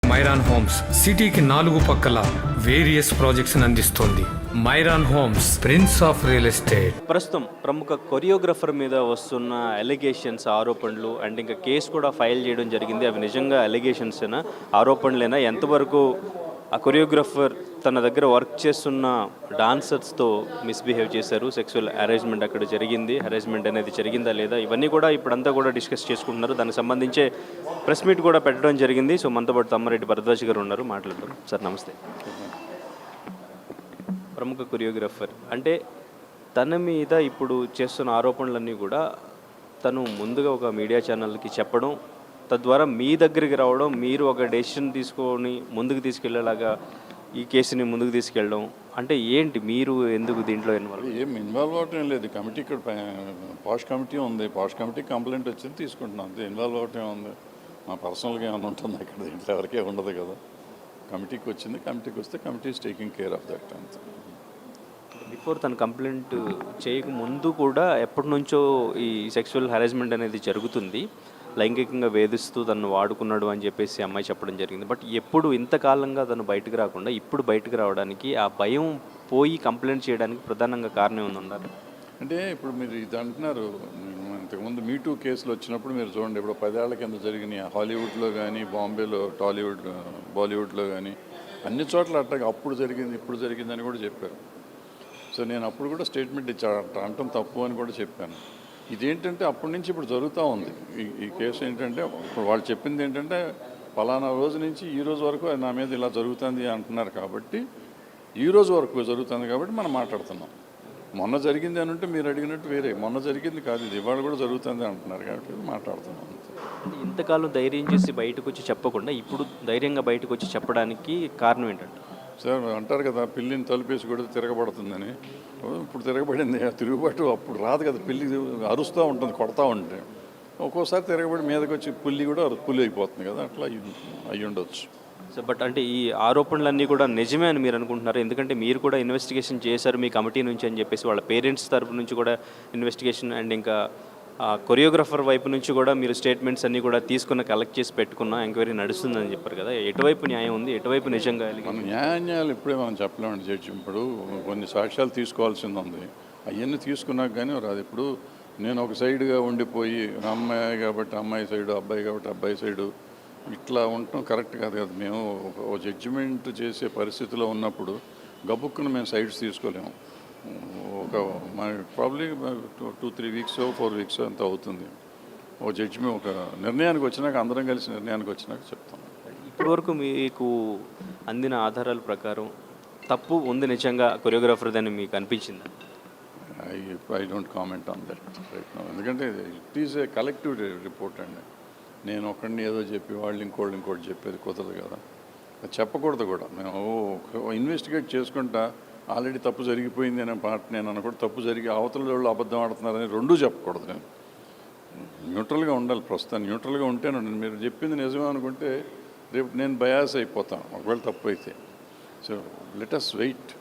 మైరాన్ homes సిటీకి 4 పక్కల various projects అందిస్తోంది. మైరాన్ homes, prince of real estate. ప్రస్తుతం ప్రముఖ కొరియోగ్రఫర్ మీద వస్తున్న అలిగేషన్స్, ఆరోపణలు అండ్ ఇంకా కేసు కూడా ఫైల్ చేయడం జరిగింది. అవి నిజంగా అలిగేషన్సేనా, ఆరోపణలేనా? ఎంతవరకు ఆ కొరియోగ్రఫర్ తన దగ్గర వర్క్ చేస్తున్న డాన్సర్స్తో మిస్బిహేవ్ చేశారు, సెక్సువల్ హెరాస్మెంట్ అక్కడ జరిగింది, హెరాస్మెంట్ అనేది జరిగిందా లేదా, ఇవన్నీ కూడా ఇప్పుడంతా కూడా డిస్కస్ చేసుకుంటున్నారు. దానికి సంబంధించే ప్రెస్ మీట్ కూడా పెట్టడం జరిగింది. సో మనతో పాటు తమ్మారెడ్డి భరద్వాజ్ గారు ఉన్నారు, మాట్లాడతారు. సార్ నమస్తే. ప్రముఖ కొరియోగ్రఫర్ అంటే తన మీద ఇప్పుడు చేస్తున్న ఆరోపణలన్నీ కూడా తను ముందుగా ఒక మీడియా ఛానల్కి చెప్పడం, తద్వారా మీ దగ్గరికి రావడం, మీరు ఒక డెసిషన్ తీసుకొని ముందుకు తీసుకెళ్లేలాగా ఈ కేసుని ముందుకు తీసుకెళ్ళడం, అంటే ఏంటి మీరు ఎందుకు దీంట్లో ఇన్వాల్వ్? ఏం ఇన్వాల్వ్ అవటం లేదు. కమిటీ ఇక్కడ పాష్ కమిటీ ఉంది, పాష్ కమిటీ కంప్లైంట్ వచ్చింది తీసుకుంటున్నాం అంతే. ఇన్వాల్వ్ అవటం ఉంది, మా పర్సనల్గా ఏమైనా ఉంటుంది అక్కడ, దీంట్లో ఎవరికే ఉండదు కదా. కమిటీకి వచ్చింది, కమిటీకి వస్తే committee is taking care of that అంతే. బిఫోర్ తన కంప్లైంట్ చేయక ముందు కూడా ఎప్పటి నుంచో ఈ సెక్సువల్ హెరాస్మెంట్ అనేది జరుగుతుంది, లైంగికంగా వేధిస్తూ తను వాడుకున్నాడు అని చెప్పేసి అమ్మాయి చెప్పడం జరిగింది. బట్ ఎప్పుడు ఇంతకాలంగా తను బయటకు రాకుండా ఇప్పుడు బయటకు రావడానికి ఆ భయం పోయి కంప్లైంట్ చేయడానికి ప్రధానంగా కారణం ఏమైనా ఉండాలి? అంటే ఇప్పుడు మీరు ఇది అంటున్నారు, ఇంతకుముందు మీటూ కేసులు వచ్చినప్పుడు మీరు చూడండి, ఇప్పుడు 10 ఏళ్ల కింద జరిగినాయి హాలీవుడ్లో కానీ, బాంబేలో, టాలీవుడ్, బాలీవుడ్లో కానీ అన్ని చోట్ల అట్టగా అప్పుడు జరిగింది ఇప్పుడు జరిగిందని కూడా చెప్పారు. సో నేను అప్పుడు కూడా స్టేట్మెంట్ అంటాం తప్పు అని కూడా చెప్పాను. ఇదేంటంటే అప్పటి నుంచి ఇప్పుడు జరుగుతూ ఉంది ఈ కేసు. ఏంటంటే ఇప్పుడు వాళ్ళు చెప్పింది ఏంటంటే పలానా రోజు నుంచి ఈ రోజు వరకు నా మీద ఇలా జరుగుతుంది అంటున్నారు, కాబట్టి ఈ రోజు వరకు జరుగుతుంది కాబట్టి మనం మాట్లాడుతున్నాం. మొన్న జరిగింది అని ఉంటే మీరు అడిగినట్టు వేరే, మొన్న జరిగింది కాదు ఇది, ఇవాళ కూడా జరుగుతుంది అంటున్నారు కాబట్టి మాట్లాడుతున్నాం. ఇంతకాలం ధైర్యం చేసి బయటకు వచ్చి చెప్పకుండా ఇప్పుడు ధైర్యంగా బయటకు వచ్చి చెప్పడానికి కారణం ఏంటంటే, సార్ అంటారు కదా పిల్లిని తలుపేసి కూడా తిరగబడుతుందని. ఇప్పుడు తిరగబడింది, ఆ తిరుగుబాటు అప్పుడు రాదు కదా. పిల్లి అరుస్తూ ఉంటుంది కొడతా ఉంటే, ఒక్కోసారి తిరగబడి మీదకి వచ్చి పుల్లి కూడా పులి అయిపోతుంది కదా, అట్లా అయ్యి ఉండొచ్చు. సో బట్ అంటే ఈ ఆరోపణలన్నీ కూడా నిజమే అని మీరు అనుకుంటున్నారు? ఎందుకంటే మీరు కూడా ఇన్వెస్టిగేషన్ చేశారు మీ కమిటీ నుంచి అని చెప్పేసి, వాళ్ళ పేరెంట్స్ తరపు నుంచి కూడా ఇన్వెస్టిగేషన్ అండ్ ఇంకా కొరియోగ్రఫర్ వైపు నుంచి కూడా మీరు స్టేట్మెంట్స్ అన్నీ కూడా తీసుకున్న కలెక్ట్ చేసి పెట్టుకున్న ఎంక్వైరీ నడుస్తుందని చెప్పారు కదా. ఎటువైపు న్యాయం ఉంది, ఎటువైపు నిజంగా? మన న్యాయాన్యాయాలు ఇప్పుడే మనం చెప్పలేమండి జడ్జి. ఇప్పుడు కొన్ని సాక్ష్యాలు తీసుకోవాల్సింది ఉంది, అవన్నీ తీసుకున్నాక కానీ రాదు. ఇప్పుడు నేను ఒక సైడ్గా ఉండిపోయి అమ్మాయి కాబట్టి అమ్మాయి సైడు, అబ్బాయి కాబట్టి అబ్బాయి సైడు ఇట్లా ఉండటం కరెక్ట్ కాదు కదా. మేము ఒక జడ్జిమెంట్ చేసే పరిస్థితిలో ఉన్నప్పుడు గబుక్కును మేము సైడ్స్ తీసుకోలేము. ఒక ప్రాబ్లీ 2-3 వీక్స్ 4 వీక్స్ అంత అవుతుంది. ఒక జడ్జిమెంట్ ఒక నిర్ణయానికి వచ్చినాక, అందరం కలిసి నిర్ణయానికి వచ్చినాక చెప్తాం. ఇప్పటివరకు మీకు అందిన ఆధారాల ప్రకారం తప్పు ఉంది నిజంగా కొరియోగ్రాఫర్దని మీకు అనిపించిందా? I don't comment on that right now. ఎందుకంటే it is a collective report అండి. నేను ఒకరిని ఏదో చెప్పి వాళ్ళు ఇంకోటి చెప్పేది కుదరదు కదా, చెప్పకూడదు కూడా. మేము ఇన్వెస్టిగేట్ చేసుకుంటా ఆల్రెడీ తప్పు జరిగిపోయింది అనే పాట నేను అనకూడదు, తప్పు జరిగి అవతల వాళ్ళు అబద్ధం ఆడుతున్నారని రెండూ చెప్పకూడదు. నేను న్యూట్రల్గా ఉండాలి. ప్రస్తుతం న్యూట్రల్గా ఉంటేనే మీరు చెప్పింది నిజమే అనుకుంటే రేపు నేను బయాస్ అయిపోతాను ఒకవేళ తప్పు అయితే. So let us wait.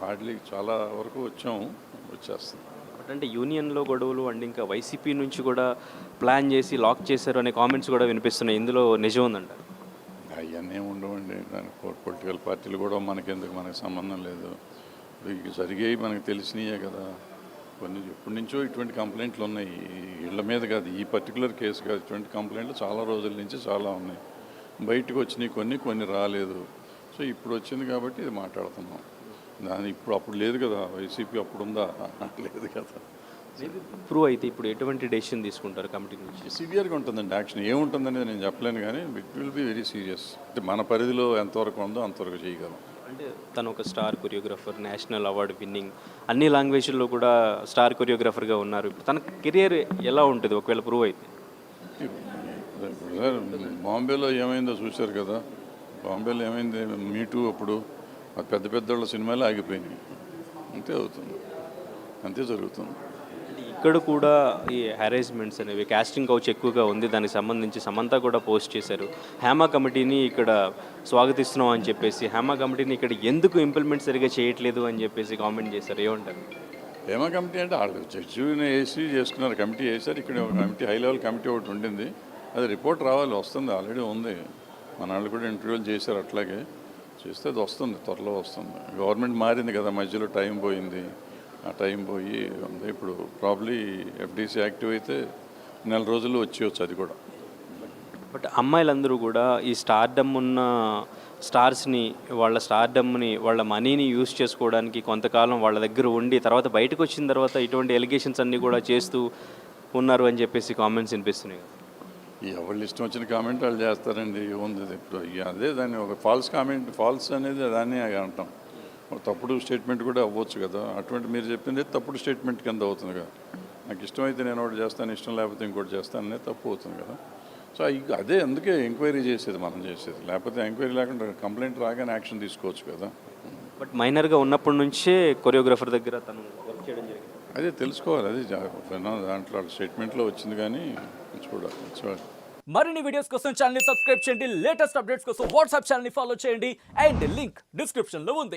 Hardly చాలా వరకు వచ్చేస్తుంది. అంటే యూనియన్లో గొడవలు అండ్ ఇంకా వైసీపీ నుంచి కూడా ప్లాన్ చేసి లాక్ చేశారు అనే కామెంట్స్ కూడా వినిపిస్తున్నాయి, ఇందులో నిజం ఉందంటారు? అవన్నీ ఉండవండి. దానికి పొలిటికల్ పార్టీలు కూడా మనకెందుకు, మనకు సంబంధం లేదు. జరిగేవి మనకు తెలిసినాయే కదా. కొన్ని ఎప్పటి నుంచో ఇటువంటి కంప్లైంట్లు ఉన్నాయి, ఇళ్ళ మీద కాదు, ఈ పర్టికులర్ కేసు కాదు. ఇటువంటి కంప్లైంట్లు చాలా రోజుల నుంచి చాలా ఉన్నాయి. బయటకు వచ్చినాయి కొన్ని రాలేదు. సో ఇప్పుడు వచ్చింది కాబట్టి ఇది మాట్లాడుతున్నాం. దాని అప్పుడు లేదు కదా, వైసీపీ అప్పుడు ఉందా? లేదు కదా. ప్రూవ్ అయితే ఇప్పుడు ఎటువంటి డెసిషన్ తీసుకుంటారు కమిటీ నుంచి? సివియర్గా ఉంటుందండి యాక్షన్. ఏముంటుందనేది నేను చెప్పలేను, కానీ it will be very serious. అంటే మన పరిధిలో ఎంతవరకు ఉందో అంతవరకు చేయగలం. అంటే తను ఒక star choreographer, national award winning, అన్ని లాంగ్వేజ్లో కూడా స్టార్ కొరియోగ్రాఫర్గా ఉన్నారు. తన కెరియర్ ఎలా ఉంటుంది ఒకవేళ ప్రూవ్ అయితే? సార్ బాంబేలో ఏమైందో చూశారు కదా. బాంబేలో ఏమైంది, మీటూ అప్పుడు పెద్ద వాళ్ళ సినిమాలు ఆగిపోయినాయి. అంతే అవుతుంది, అంతే జరుగుతుంది. ఇక్కడ కూడా ఈ హెరాస్మెంట్స్ అనేవి, కాస్టింగ్ కౌచ్ ఎక్కువగా ఉంది, దానికి సంబంధించి సమంత కూడా పోస్ట్ చేశారు. హేమా కమిటీని ఇక్కడ స్వాగతిస్తున్నాం అని చెప్పేసి, హేమా కమిటీని ఇక్కడ ఎందుకు ఇంప్లిమెంట్ సరిగా చేయట్లేదు అని చెప్పేసి కామెంట్ చేశారు. ఏమంటారు? హేమా కమిటీ అంటే వాళ్ళు జడ్జిని వేసి చేసుకున్నారు, కమిటీ వేశారు. ఇక్కడ ఒక కమిటీ, హై లెవెల్ కమిటీ ఒకటి ఉండింది, అది రిపోర్ట్ రావాలి, వస్తుంది, ఆల్రెడీ ఉంది. మన వాళ్ళు కూడా ఇంటర్వ్యూలు చేశారు, అట్లాగే చేస్తే అది వస్తుంది, త్వరలో వస్తుంది. గవర్నమెంట్ మారింది కదా, మధ్యలో టైం పోయింది, ఆ టైం పోయి ఉంది. ఇప్పుడు ప్రాబ్లీ ఎఫ్డీసీ యాక్టివ్ అయితే నెల రోజుల్లో వచ్చేయచ్చు అది కూడా. బట్ అమ్మాయిలందరూ కూడా ఈ స్టార్డమ్ ఉన్న స్టార్స్ని, వాళ్ళ స్టార్డమ్ని, వాళ్ళ మనీని యూస్ చేసుకోవడానికి కొంతకాలం వాళ్ళ దగ్గర ఉండి తర్వాత బయటకు వచ్చిన తర్వాత ఇటువంటి ఎలిగేషన్స్ అన్నీ కూడా చేస్తూ ఉన్నారు అని చెప్పేసి కామెంట్స్ వినిపిస్తున్నాయి. ఎవరు ఇష్టం వచ్చిన కామెంట్ వాళ్ళు చేస్తారండి, ఉంది ఇప్పుడు అదే దాన్ని ఒక ఫాల్స్ కామెంట్, ఫాల్స్ అనేది దాన్ని అంటాం. తప్పుడు స్టేట్మెంట్ కూడా అవ్వచ్చు కదా, అటువంటి మీరు చెప్పింది తప్పుడు స్టేట్మెంట్ కింద అవుతుంది కదా. నాకు ఇష్టమైతే నేను ఒకటి చేస్తాను, ఇష్టం లేకపోతే ఇంకోటి చేస్తాను అనేది తప్పు అవుతుంది కదా. సో అదే అందుకే ఎంక్వైరీ చేసేది, మనం చేసేది. లేకపోతే ఎంక్వైరీ లేకుండా కంప్లైంట్ రాగానే యాక్షన్ తీసుకోవచ్చు కదా. బట్ మైనర్గా ఉన్నప్పటి నుంచే కొరియోగ్రాఫర్ దగ్గర తను వర్క్ చేయడం జరిగింది. అదే తెలుసుకోవాలి, అది దాంట్లో స్టేట్మెంట్లో వచ్చింది, కానీ చూడాలి. మరిన్ని వీడియోస్ కోసం ఛానల్ ని సబ్స్క్రైబ్ చేయండి, లేటెస్ట్ అప్డేట్స్ కోసం వాట్సాప్ ఛానల్ ని ఫాలో చేయండి అండ్ లింక్ డిస్క్రిప్షన్ లో ఉంది.